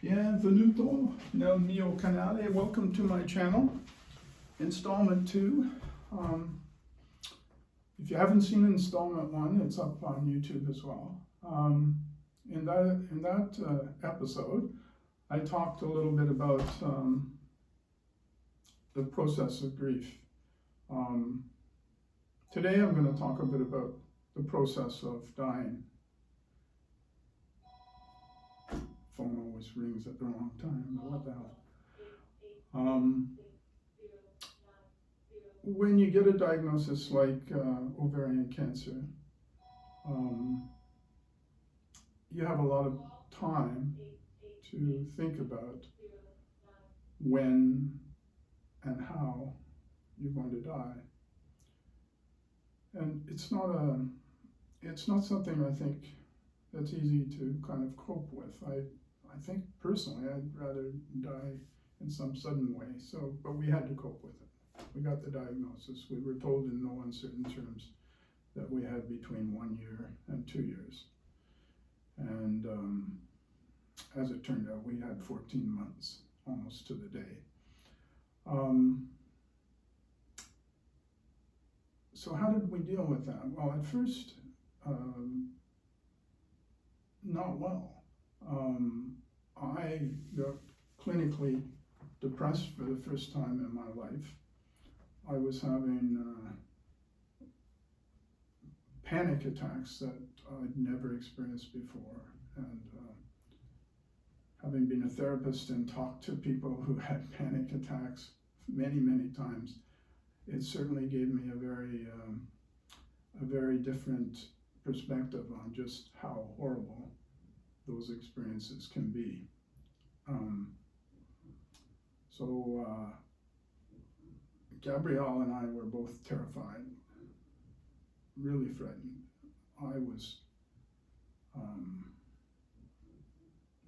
Bienvenuto nel mio canale. Welcome to my channel. Installment 2. If you haven't seen installment 1, it's up on YouTube as well. In that episode, I talked a little bit about the process of grief. Today I'm going to talk a bit about the process of dying. Phone always rings at the wrong time. What the hell? When you get a diagnosis like ovarian cancer, you have a lot of time to think about when and how you're going to die. And it's not something I think that's easy to kind of cope with. I think personally I'd rather die in some sudden way. But we had to cope with it. We got the diagnosis. We were told in no uncertain terms that we had between 1 year and 2 years. And as it turned out, we had 14 months, almost to the day. So how did we deal with that? Well, at first, not well. I got clinically depressed for the first time in my life. I was having panic attacks that I'd never experienced before. And having been a therapist and talked to people who had panic attacks many, many times, it certainly gave me a very different perspective on just how horrible those experiences can be. Gabrielle and I were both terrified, really frightened. I was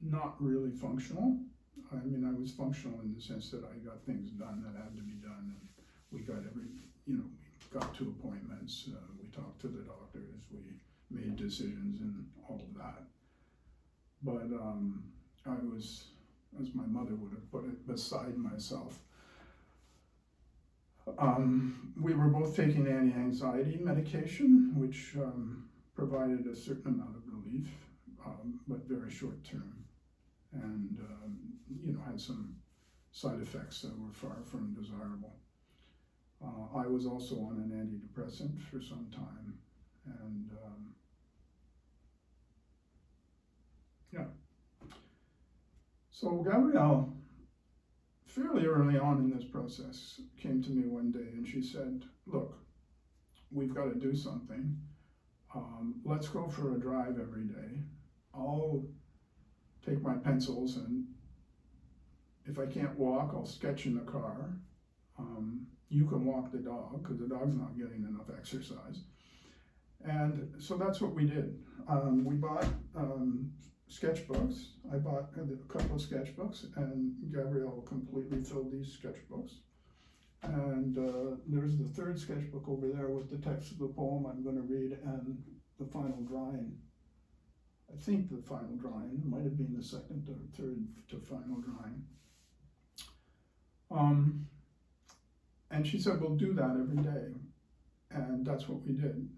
not really functional. I mean, I was functional in the sense that I got things done that had to be done, and we got we got to appointments, we talked to the doctors, we made decisions and all of that. But I was, as my mother would have put it, beside myself. We were both taking anti-anxiety medication, which provided a certain amount of relief, but very short term, and had some side effects that were far from desirable. I was also on an antidepressant for some time, and So Gabrielle, fairly early on in this process, came to me one day and she said, "Look, we've got to do something. Let's go for a drive every day. I'll take my pencils, and if I can't walk, I'll sketch in the car. You can walk the dog, because the dog's not getting enough exercise." And so that's what we did. We bought sketchbooks. I bought a couple of sketchbooks, and Gabrielle completely filled these sketchbooks. And there's the third sketchbook over there with the text of the poem I'm going to read and the final drawing. I think the final drawing might have been the second or third to final drawing. And she said, "We'll do that every day." And that's what we did.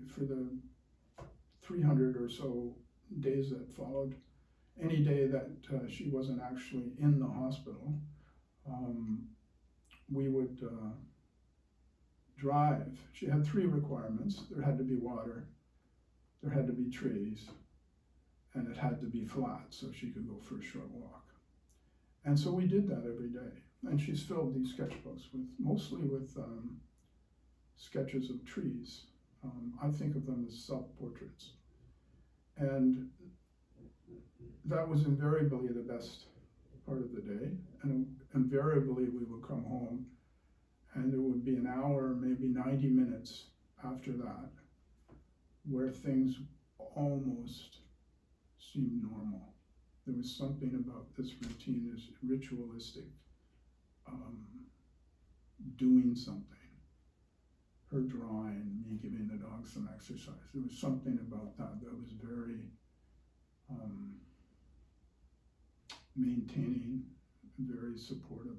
For the 300 or so days that followed, any day that she wasn't actually in the hospital, we would drive. She had 3 requirements. There had to be water, there had to be trees, and it had to be flat so she could go for a short walk. And so we did that every day. And she's filled these sketchbooks mostly with sketches of trees. I think of them as self-portraits. And that was invariably the best part of the day. And invariably we would come home, and there would be an hour, maybe 90 minutes after that, where things almost seemed normal. There was something about this routine, this ritualistic doing something. Her drawing, me giving the dog some exercise. There was something about that was very maintaining, very supportive.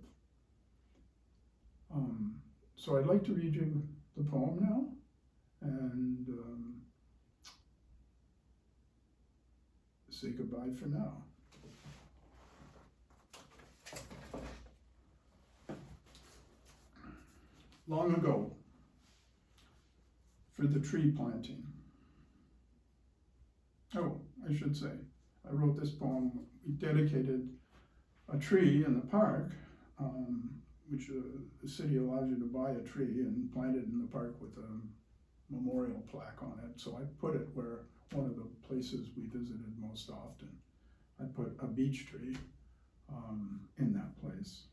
So I'd like to read you the poem now, and say goodbye for now. Long ago, for the tree planting. Oh, I should say, I wrote this poem, we dedicated a tree in the park, which the city allows you to buy a tree and plant it in the park with a memorial plaque on it. So I put it where one of the places we visited most often. I put a beech tree in that place.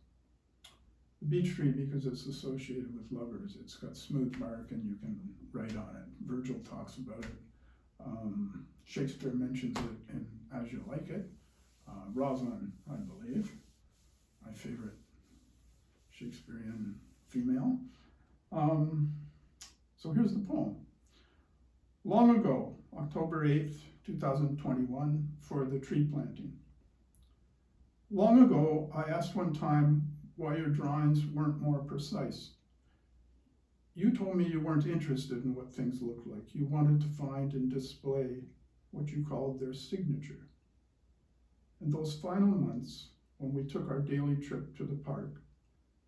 The beech tree, because it's associated with lovers, it's got smooth bark and you can write on it. Virgil talks about it. Shakespeare mentions it in As You Like It. Rosalind, I believe, my favorite Shakespearean female. So here's the poem. Long ago, October 8th, 2021, for the tree planting. Long ago, I asked one time why your drawings weren't more precise. You told me you weren't interested in what things looked like. You wanted to find and display what you called their signature. In those final months, when we took our daily trip to the park,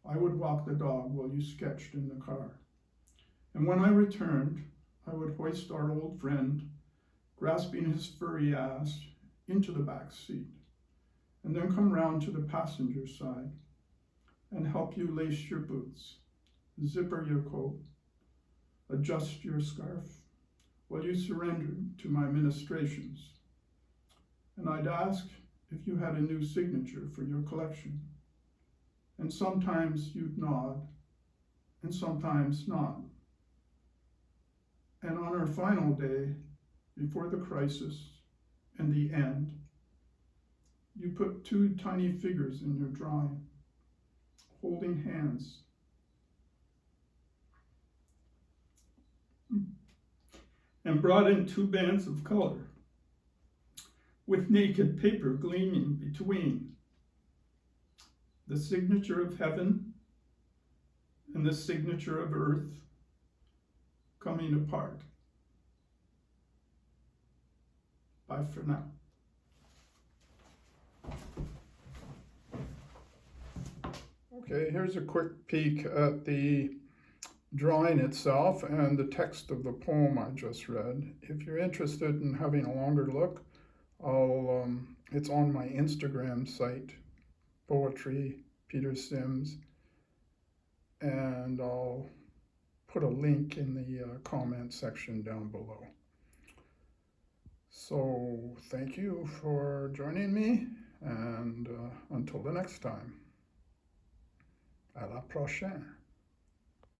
I would walk the dog while you sketched in the car. And when I returned, I would hoist our old friend, grasping his furry ass, into the back seat, and then come round to the passenger side and help you lace your boots, zipper your coat, adjust your scarf, while you surrendered to my ministrations. And I'd ask if you had a new signature for your collection. And sometimes you'd nod, and sometimes not. And on our final day, before the crisis and the end, you put two tiny figures in your drawing, holding hands. And brought in two bands of color, with naked paper gleaming between. The signature of heaven and the signature of earth coming apart. Bye for now. Okay, here's a quick peek at the drawing itself and the text of the poem I just read. If you're interested in having a longer look, it's on my Instagram site, Poetry Peter Sims, and I'll put a link in the comment section down below. So thank you for joining me, and until the next time, à la prochaine.